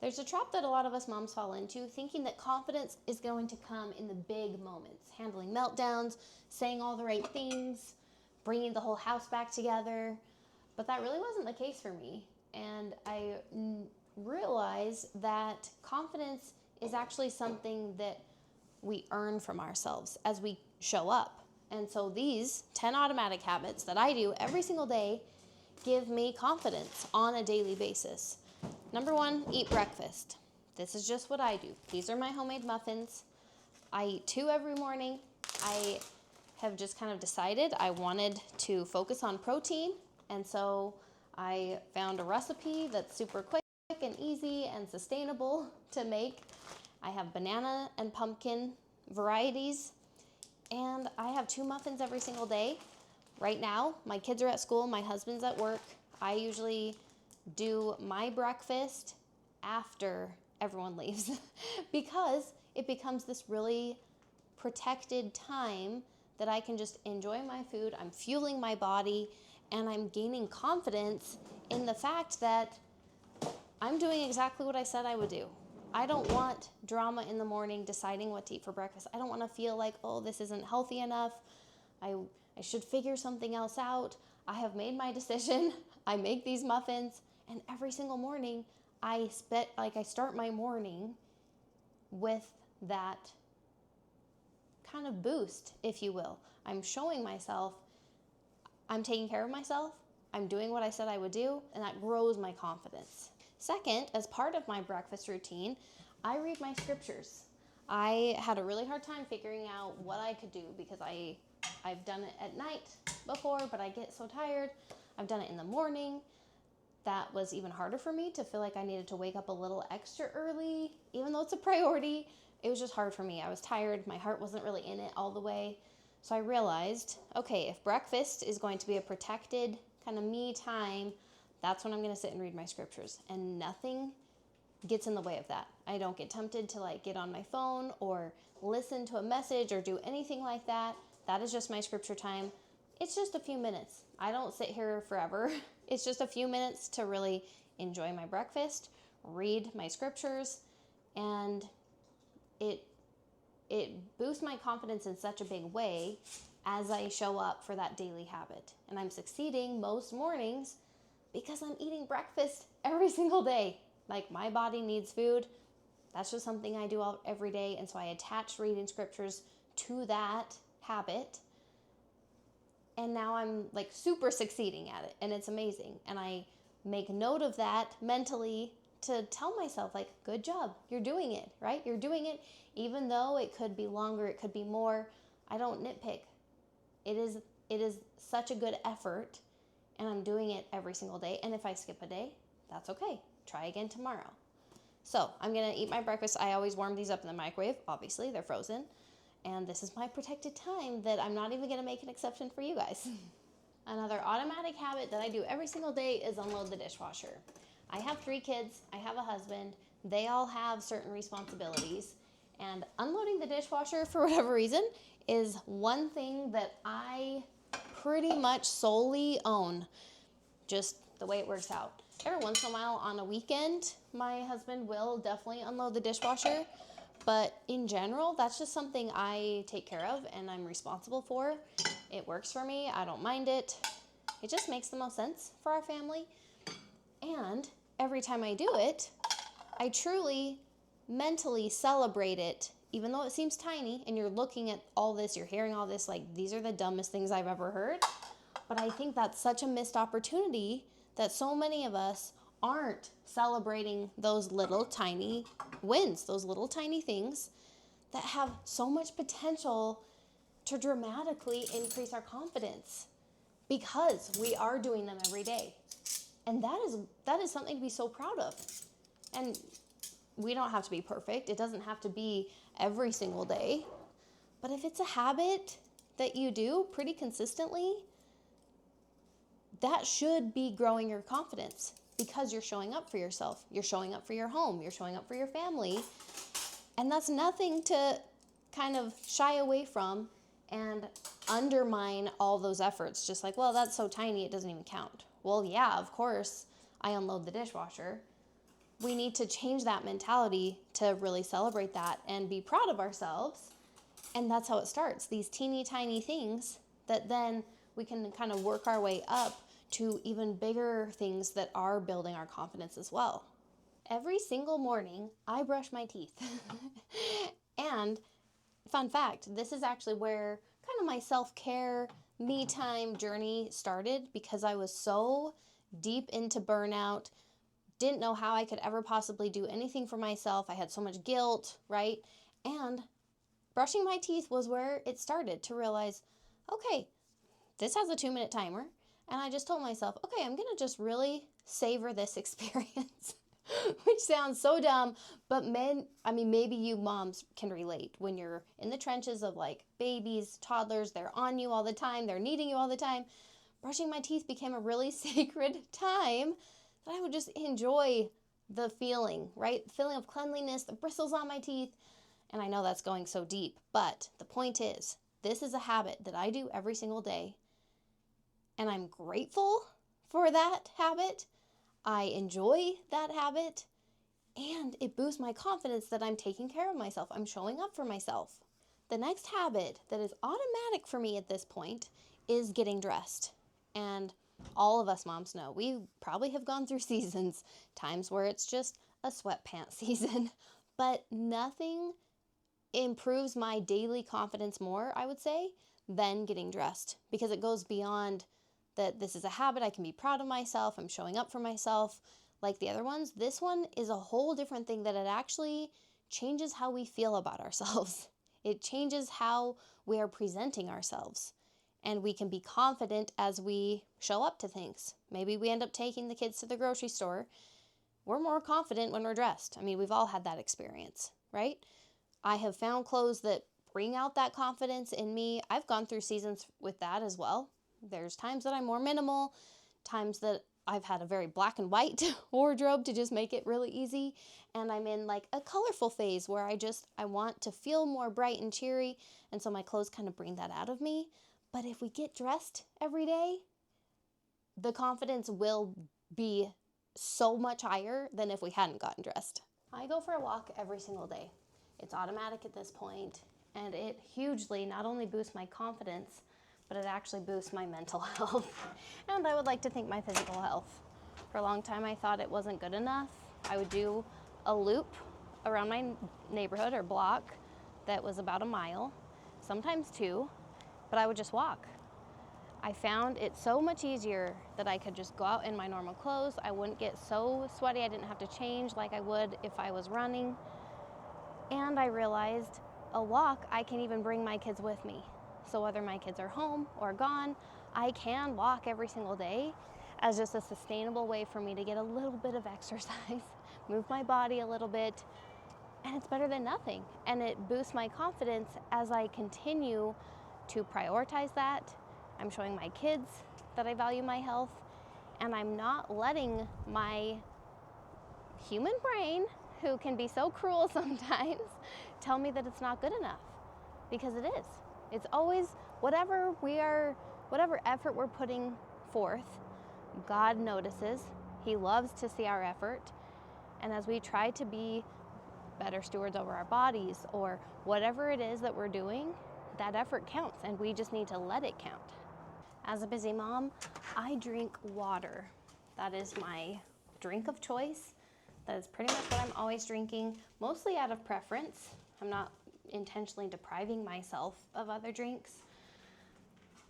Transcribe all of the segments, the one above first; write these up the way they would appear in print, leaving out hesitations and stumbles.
There's a trap that a lot of us moms fall into, thinking that confidence is going to come in the big moments, handling meltdowns, saying all the right things, bringing the whole house back together. But that really wasn't the case for me. And I realized that confidence is actually something that we earn from ourselves as we show up. And so these 10 automatic habits that I do every single day give me confidence on a daily basis. Number 1, eat breakfast. This is just what I do. These are my homemade muffins. I eat 2 every morning. I have just kind of decided I wanted to focus on protein, and so I found a recipe that's super quick and easy and sustainable to make. I have banana and pumpkin varieties, and I have 2 muffins every single day. Right now, my kids are at school, my husband's at work. I usually do my breakfast after everyone leaves because it becomes this really protected time that I can just enjoy my food. I'm fueling my body, and I'm gaining confidence in the fact that I'm doing exactly what I said I would do. I don't want drama in the morning deciding what to eat for breakfast. I don't want to feel like, oh, this isn't healthy enough. I should figure something else out. I have made my decision. I make these muffins, and every single morning I start my morning with that kind of boost, if you will. I'm showing myself I'm taking care of myself. I'm doing what I said I would do, and that grows my confidence. Second, as part of my breakfast routine, I read my scriptures. I had a really hard time figuring out what I could do because I've done it at night before, but I get so tired. I've done it in the morning. That was even harder for me to feel like I needed to wake up a little extra early, even though it's a priority. It was just hard for me. I was tired. My heart wasn't really in it all the way. So I realized, okay, if breakfast is going to be a protected kind of me time, that's when I'm going to sit and read my scriptures, and nothing gets in the way of that. I don't get tempted to get on my phone or listen to a message or do anything like that. That is just my scripture time. It's just a few minutes. I don't sit here forever. It's just a few minutes to really enjoy my breakfast, read my scriptures, and it boosts my confidence in such a big way as I show up for that daily habit. And I'm succeeding most mornings because I'm eating breakfast every single day. Like, my body needs food. That's just something I do every day. And so I attach reading scriptures to that habit. And now I'm super succeeding at it, and it's amazing. And I make note of that mentally to tell myself, good job, you're doing it, right? You're doing it, even though it could be longer, it could be more. I don't nitpick. It is such a good effort, and I'm doing it every single day. And if I skip a day, that's okay. Try again tomorrow. So I'm gonna eat my breakfast. I always warm these up in the microwave. Obviously, they're frozen. And this is my protected time that I'm not even gonna make an exception for you guys. Another automatic habit that I do every single day is unload the dishwasher. I have 3 kids, I have a husband, they all have certain responsibilities, and unloading the dishwasher, for whatever reason, is one thing that I pretty much solely own, just the way it works out. Every once in a while on a weekend, my husband will definitely unload the dishwasher, but in general, that's just something I take care of and I'm responsible for. It works for me. I don't mind it. It just makes the most sense for our family. And every time I do it, I truly mentally celebrate it, even though it seems tiny and you're looking at all this, you're hearing all this, these are the dumbest things I've ever heard. But I think that's such a missed opportunity that so many of us aren't celebrating those little tiny wins, those little tiny things that have so much potential to dramatically increase our confidence because we are doing them every day. And that is something to be so proud of. And we don't have to be perfect. It doesn't have to be every single day. But if it's a habit that you do pretty consistently, that should be growing your confidence because you're showing up for yourself. You're showing up for your home. You're showing up for your family. And that's nothing to kind of shy away from and undermine all those efforts. Just well, that's so tiny, it doesn't even count. Well, yeah, of course, I unload the dishwasher. we need to change that mentality to really celebrate that and be proud of ourselves. And that's how it starts. These teeny tiny things that then we can kind of work our way up to even bigger things that are building our confidence as well. Every single morning, I brush my teeth. And fun fact, this is actually where kind of my self-care, me time journey started, because I was so deep into burnout, didn't know how I could ever possibly do anything for myself. I had so much guilt, right? And brushing my teeth was where it started to realize, okay, this has a 2-minute timer. And I just told myself, okay, I'm going to just really savor this experience, which sounds so dumb, but maybe you moms can relate when you're in the trenches of like babies, toddlers, they're on you all the time, they're needing you all the time. Brushing my teeth became a really sacred time that I would just enjoy the feeling, right? The feeling of cleanliness, the bristles on my teeth. And I know that's going so deep, but the point is, this is a habit that I do every single day. And I'm grateful for that habit. I enjoy that habit. And it boosts my confidence that I'm taking care of myself. I'm showing up for myself. The next habit that is automatic for me at this point is getting dressed. And all of us moms know, we probably have gone through seasons, times where it's just a sweatpants season, but nothing improves my daily confidence more, I would say, than getting dressed, because it goes beyond that this is a habit. I can be proud of myself. I'm showing up for myself like the other ones. This one is a whole different thing, that it actually changes how we feel about ourselves. It changes how we are presenting ourselves. And we can be confident as we show up to things. Maybe we end up taking the kids to the grocery store. We're more confident when we're dressed. I mean, we've all had that experience, right? I have found clothes that bring out that confidence in me. I've gone through seasons with that as well. There's times that I'm more minimal, times that I've had a very black and white wardrobe to just make it really easy. And I'm in like a colorful phase where I want to feel more bright and cheery. And so my clothes kind of bring that out of me. But if we get dressed every day, the confidence will be so much higher than if we hadn't gotten dressed. I go for a walk every single day. It's automatic at this point, and it hugely not only boosts my confidence, but it actually boosts my mental health. And I would like to think my physical health. For a long time, I thought it wasn't good enough. I would do a loop around my neighborhood or block that was about a mile, sometimes 2, but I would just walk. I found it so much easier that I could just go out in my normal clothes. I wouldn't get so sweaty. I didn't have to change like I would if I was running. And I realized a walk, I can even bring my kids with me. So whether my kids are home or gone, I can walk every single day as just a sustainable way for me to get a little bit of exercise, move my body a little bit, and it's better than nothing. And it boosts my confidence as I continue to prioritize that. I'm showing my kids that I value my health, and I'm not letting my human brain, who can be so cruel sometimes, tell me that it's not good enough, because it is. It's always whatever effort we're putting forth, God notices. He loves to see our effort. And as we try to be better stewards over our bodies or whatever it is that we're doing, that effort counts, and we just need to let it count. As a busy mom, I drink water. That is my drink of choice. That is pretty much what I'm always drinking, mostly out of preference. I'm not intentionally depriving myself of other drinks,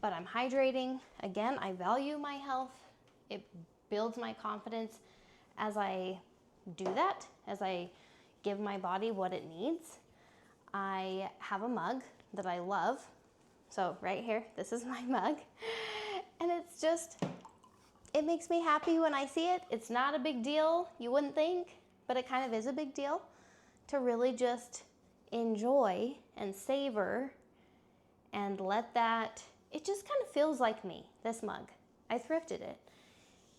but I'm hydrating. Again, I value my health. It builds my confidence as I do that, as I give my body what it needs. I have a mug that I love. So right here, this is my mug. And it's just, it makes me happy when I see it. It's not a big deal, you wouldn't think, but it kind of is a big deal to really just enjoy and savor and let that, it just kind of feels like me, this mug. I thrifted it.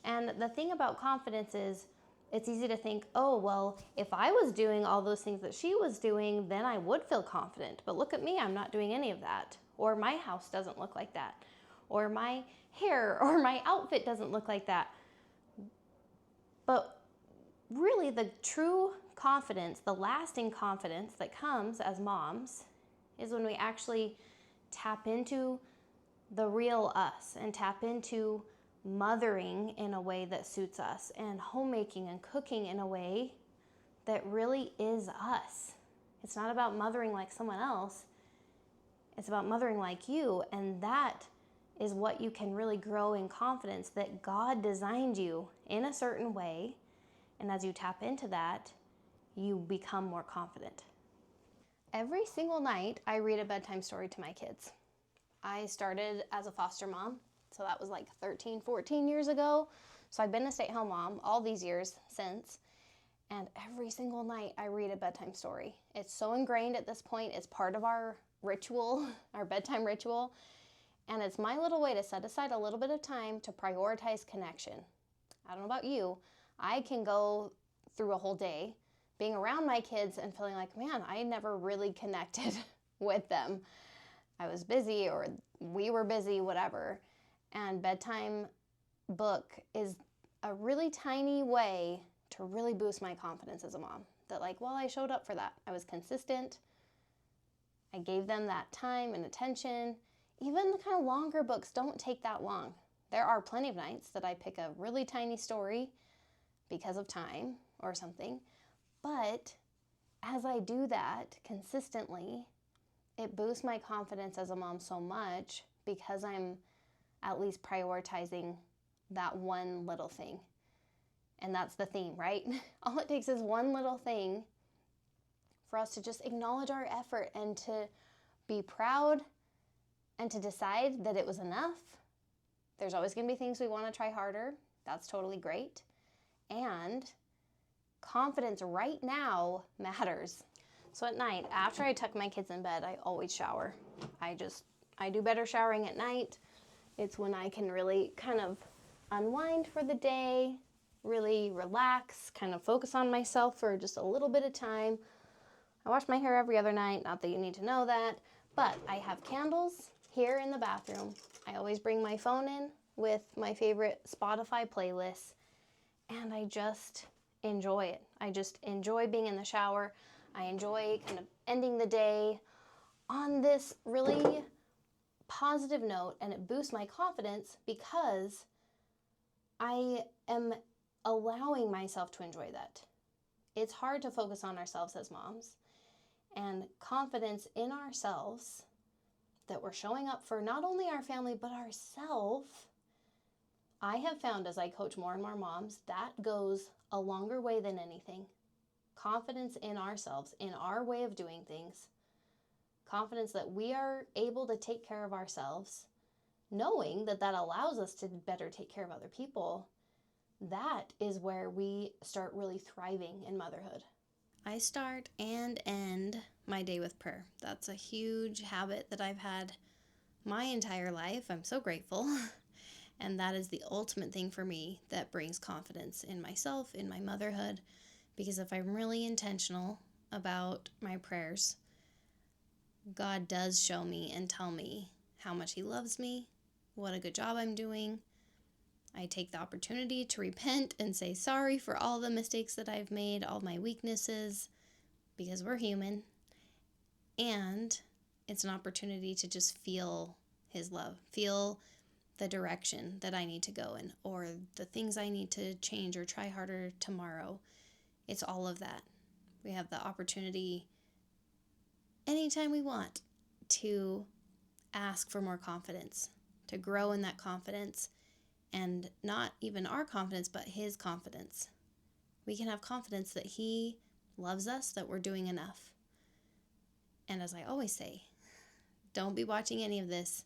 And the thing about confidence is, it's easy to think, oh, well, if I was doing all those things that she was doing, then I would feel confident. But look at me, I'm not doing any of that. Or my house doesn't look like that. Or my hair or my outfit doesn't look like that. But really the true confidence, the lasting confidence that comes as moms is when we actually tap into the real us and tap into mothering in a way that suits us and homemaking and cooking in a way that really is us. It's not about mothering like someone else. It's about mothering like you, and that is what you can really grow in confidence that God designed you in a certain way, and as you tap into that, you become more confident. Every single night, I read a bedtime story to my kids. I started as a foster mom, so that was like 13, 14 years ago. So I've been a stay-at-home mom all these years since, and every single night I read a bedtime story. It's so ingrained at this point. It's part of our ritual, our bedtime ritual, and it's my little way to set aside a little bit of time to prioritize connection. I don't know about you, I can go through a whole day being around my kids and feeling like, man, I never really connected with them. I was busy or we were busy, whatever. And bedtime book is a really tiny way to really boost my confidence as a mom. That like, well, I showed up for that. I was consistent. I gave them that time and attention. Even the kind of longer books don't take that long. There are plenty of nights that I pick a really tiny story because of time or something. But as I do that consistently, it boosts my confidence as a mom so much because I'm at least prioritizing that one little thing. And that's the theme, right? All it takes is one little thing for us to just acknowledge our effort and to be proud and to decide that it was enough. There's always going to be things we want to try harder. That's totally great. And confidence right now matters. So at night, after I tuck my kids in bed, I always shower. I do better showering at night. It's when I can really kind of unwind for the day, really relax, kind of focus on myself for just a little bit of time. I wash my hair every other night, not that you need to know that, but I have candles here in the bathroom. I always bring my phone in with my favorite Spotify playlists, and I just enjoy it. I just enjoy being in the shower. I enjoy kind of ending the day on this really positive note, and it boosts my confidence because I am allowing myself to enjoy that. It's hard to focus on ourselves as moms, and confidence in ourselves that we're showing up for not only our family but ourselves. I have found as I coach more and more moms, that goes a longer way than anything. Confidence in ourselves, in our way of doing things. Confidence that we are able to take care of ourselves, knowing that that allows us to better take care of other people. That is where we start really thriving in motherhood. I start and end my day with prayer. That's a huge habit that I've had my entire life. I'm so grateful. And that is the ultimate thing for me that brings confidence in myself, in my motherhood. Because if I'm really intentional about my prayers, God does show me and tell me how much He loves me, what a good job I'm doing. I take the opportunity to repent and say sorry for all the mistakes that I've made, all my weaknesses, because we're human. And it's an opportunity to just feel His love, feel the direction that I need to go in, or the things I need to change or try harder tomorrow. It's all of that. We have the opportunity anytime we want to ask for more confidence, to grow in that confidence, and not even our confidence, but His confidence. We can have confidence that He loves us, that we're doing enough. And as I always say, don't be watching any of this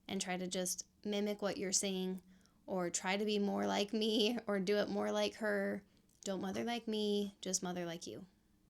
and try to just mimic what you're saying or try to be more like me or do it more like her. Don't mother like me, just mother like you.